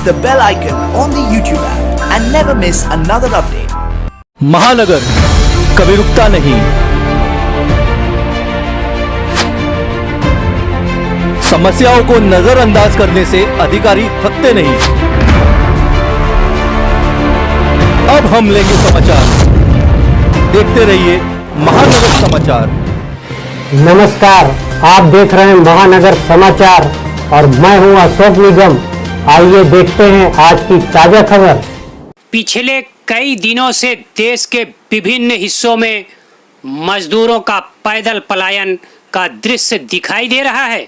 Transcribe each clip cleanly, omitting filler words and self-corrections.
the bell icon on the YouTube app and never miss another update. महानगर कभी रुकता नहीं। समस्याओं को नजरअंदाज करने से अधिकारी थकते नहीं। अब हम लेंगे समाचार, देखते रहिए महानगर समाचार। नमस्कार, आप देख रहे हैं महानगर समाचार और मैं हूं अशोक निगम। आइए देखते हैं आज की ताजा खबर। पिछले कई दिनों से देश के विभिन्न हिस्सों में मजदूरों का पैदल पलायन का दृश्य दिखाई दे रहा है,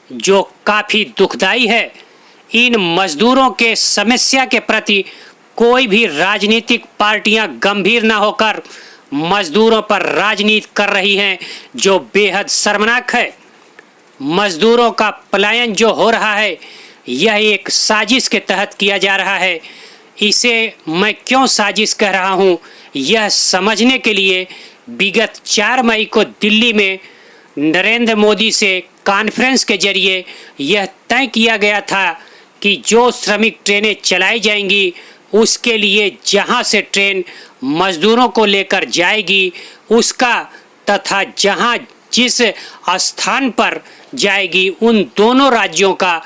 जो काफी दुखदाई है। इन मजदूरों के समस्या के प्रति कोई भी राजनीतिक पार्टियां गंभीर न होकर मजदूरों पर राजनीति कर रही हैं, जो बेहद शर्मनाक है। मजदूरों का पलायन जो हो रहा है, यह एक साजिश के तहत किया जा रहा है। इसे मैं क्यों साजिश कह रहा हूं, यह समझने के लिए विगत 4 मई को दिल्ली में नरेंद्र मोदी से कॉन्फ्रेंस के जरिए यह तय किया गया था कि जो श्रमिक ट्रेनें चलाई जाएंगी, उसके लिए जहां से ट्रेन मजदूरों को लेकर जाएगी, उसका तथा जहां जिस स्थान पर जाएगी, उन दोनों राज्यों का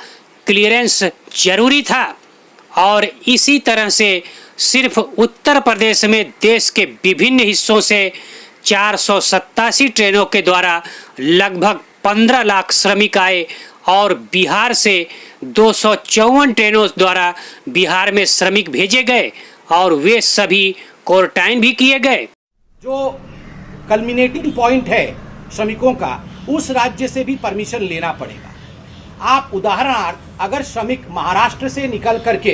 क्लियरेंस जरूरी था। और इसी तरह से सिर्फ उत्तर प्रदेश में देश के विभिन्न हिस्सों से 487 ट्रेनों के द्वारा लगभग 15 लाख श्रमिक आए और बिहार से 254 ट्रेनों द्वारा बिहार में श्रमिक भेजे गए और वे सभी क्वारंटाइन भी किए गए। जो कल्मिनेटिंग पॉइंट है श्रमिकों का, उस राज्य से भी परमिशन लेना पड़ेगा। आप उदाहरणार्थ अगर श्रमिक महाराष्ट्र से निकल करके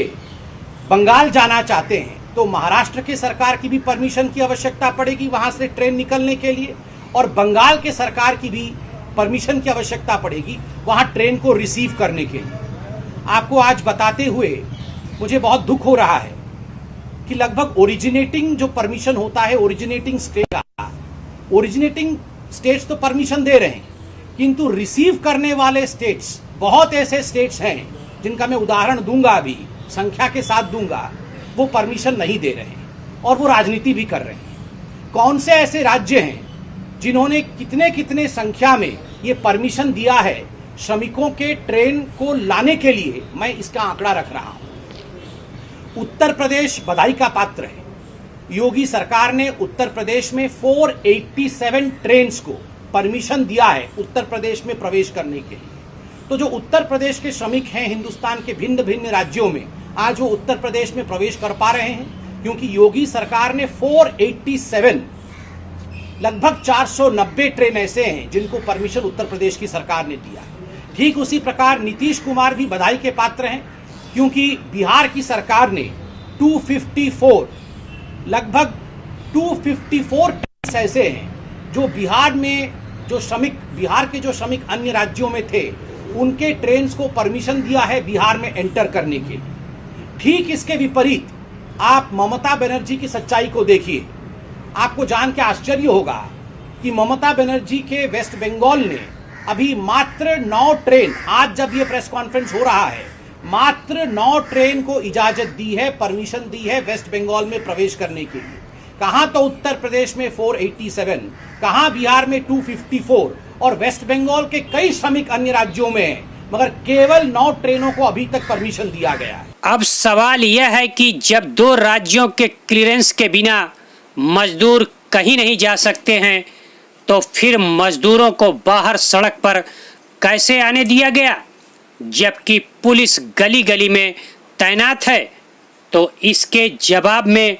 बंगाल जाना चाहते हैं तो महाराष्ट्र की सरकार की भी परमिशन की आवश्यकता पड़ेगी वहां से ट्रेन निकलने के लिए, और बंगाल के सरकार की भी परमिशन की आवश्यकता पड़ेगी वहां ट्रेन को रिसीव करने के लिए। आपको आज बताते हुए मुझे बहुत दुख हो रहा है कि लगभग ओरिजिनेटिंग जो परमिशन होता है, ओरिजिनेटिंग स्टेट्स तो परमिशन दे रहे हैं, किंतु रिसीव करने वाले स्टेट्स, बहुत ऐसे स्टेट्स हैं जिनका मैं उदाहरण दूंगा, अभी संख्या के साथ दूंगा, वो परमिशन नहीं दे रहे हैं और वो राजनीति भी कर रहे हैं। कौन से ऐसे राज्य हैं जिन्होंने कितने कितने संख्या में ये परमिशन दिया है श्रमिकों के ट्रेन को लाने के लिए, मैं इसका आंकड़ा रख रहा हूं। उत्तर प्रदेश बधाई का पात्र है। योगी सरकार ने उत्तर प्रदेश में 487 ट्रेन्स को परमिशन दिया है उत्तर प्रदेश में प्रवेश करने के लिए। तो जो उत्तर प्रदेश के श्रमिक हैं हिंदुस्तान के भिन्न भिन्न राज्यों में, आज वो उत्तर प्रदेश में प्रवेश कर पा रहे हैं क्योंकि योगी सरकार ने 487 लगभग 490 ट्रेन ऐसे हैं जिनको परमिशन उत्तर प्रदेश की सरकार ने दिया है। ठीक उसी प्रकार नीतीश कुमार भी बधाई के पात्र हैं क्योंकि बिहार की सरकार ने 254 लगभग 254 ट्रेन ऐसे हैं जो बिहार में जो श्रमिक, बिहार के जो श्रमिक अन्य राज्यों में थे, उनके ट्रेन्स को परमिशन दिया है बिहार में एंटर करने के लिए। ठीक इसके विपरीत आप ममता बनर्जी की सच्चाई को देखिए। आपको जान के आश्चर्य होगा कि ममता बनर्जी के वेस्ट बंगाल ने अभी मात्र 9 ट्रेन, आज जब ये प्रेस कॉन्फ्रेंस हो रहा है, मात्र 9 ट्रेन को इजाजत दी है, परमिशन दी है वेस्ट बंगाल में प्रवेश करने के लिए। कहां तो उत्तर प्रदेश में 487, कहां बिहार में 254 और वेस्ट बंगाल के कई श्रमिक अन्य राज्यों में हैं, मगर केवल 9 ट्रेनों को अभी तक परमिशन दिया गया है। अब सवाल यह है कि जब 2 राज्यों के क्लियरेंस के बिना मजदूर कहीं नहीं जा सकते हैं, तो फिर मजदूरों को बाहर सड़क पर कैसे आने दिया गया, जबकि पुलिस गली गली में तैनात है। तो इसके जवाब में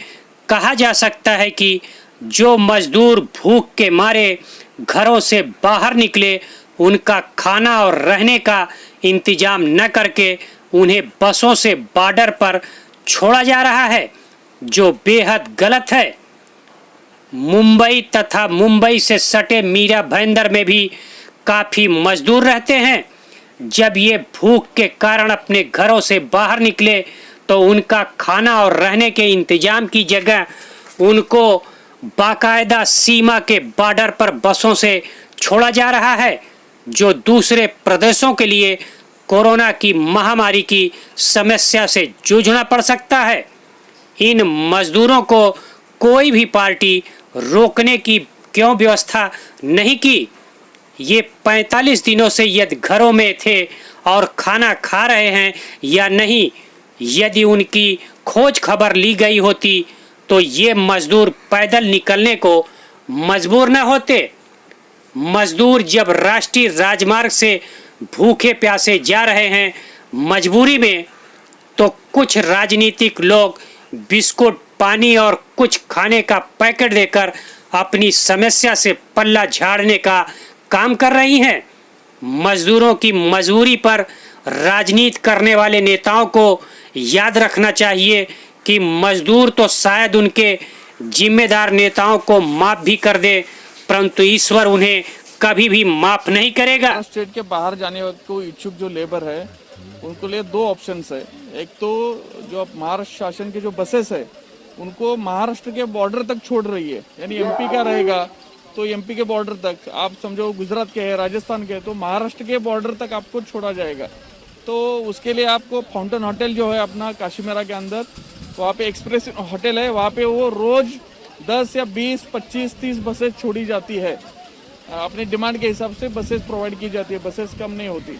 कहा जा सकता है कि जो मजदूर भूख के मारे घरों से बाहर निकले, उनका खाना और रहने का इंतजाम न करके उन्हें बसों से बॉर्डर पर छोड़ा जा रहा है, जो बेहद गलत है। मुंबई तथा मुंबई से सटे मीरा भाईंदर में भी काफ़ी मजदूर रहते हैं। जब ये भूख के कारण अपने घरों से बाहर निकले तो उनका खाना और रहने के इंतजाम की जगह उनको बाकायदा सीमा के बॉर्डर पर बसों से छोड़ा जा रहा है, जो दूसरे प्रदेशों के लिए कोरोना की महामारी की समस्या से जूझना पड़ सकता है। इन मजदूरों को कोई भी पार्टी रोकने की क्यों व्यवस्था नहीं की? ये 45 दिनों से यदि घरों में थे और खाना खा रहे हैं या नहीं, यदि उनकी खोज खबर ली गई होती तो ये मजदूर पैदल निकलने को मजबूर न होते। मजदूर जब राष्ट्रीय राजमार्ग से भूखे प्यासे जा रहे हैं मजबूरी में, तो कुछ राजनीतिक लोग बिस्कुट, पानी और कुछ खाने का पैकेट देकर अपनी समस्या से पल्ला झाड़ने का काम कर रही हैं। मजदूरों की मजबूरी पर राजनीति करने वाले नेताओं को याद रखना चाहिए कि मजदूर तो शायद उनके जिम्मेदार नेताओं को माफ भी कर दे, परंतु ईश्वर उन्हें कभी भी माफ नहीं करेगा। स्टेट के बाहर जाने को इच्छुक जो लेबर है उनको लिए दो ऑप्शंस है। एक तो जो महाराष्ट्र शासन के जो बसेस है उनको महाराष्ट्र के बॉर्डर तक छोड़ रही है, यानी एमपी का रहेगा तो एमपी के बॉर्डर तक, आप समझो गुजरात के है, राजस्थान के है, तो महाराष्ट्र के बॉर्डर तक आपको छोड़ा जाएगा। तो उसके लिए आपको फाउंटेन होटल जो है अपना काशीमेरा के अंदर, वहाँ पे एक्सप्रेस होटल है, वहाँ पे वो रोज 10 या 20, 25, 30 बसेस छोड़ी जाती है। अपनी डिमांड के हिसाब से बसेस प्रोवाइड की जाती है, बसेस कम नहीं होती।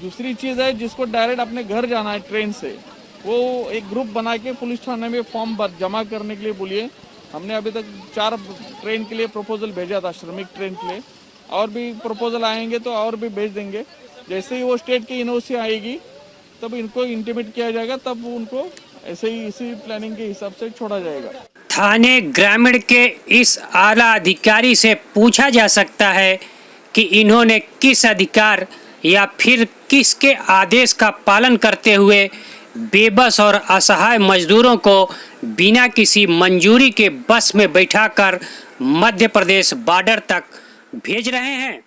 दूसरी चीज़ है जिसको डायरेक्ट अपने घर जाना है ट्रेन से, वो एक ग्रुप बना के पुलिस थाने में फॉर्म जमा करने के लिए बोलिए। हमने अभी तक 4 ट्रेन के लिए प्रपोजल भेजा था, श्रमिक ट्रेन के लिए, और भी प्रपोजल आएंगे तो और भी भेज देंगे। जैसे ही वो स्टेट की यूनिवर्सिटी आएगी तब इनको इंटीमेट किया जाएगा, तब उनको ऐसे ही इसी प्लानिंग के हिसाब से छोड़ा जाएगा। थाने ग्रामीण के इस आला अधिकारी से पूछा जा सकता है कि इन्होंने किस अधिकार या फिर किसके आदेश का पालन करते हुए बेबस और असहाय मजदूरों को बिना किसी मंजूरी के बस में बैठाकर मध्य प्रदेश बॉर्डर तक भेज रहे हैं।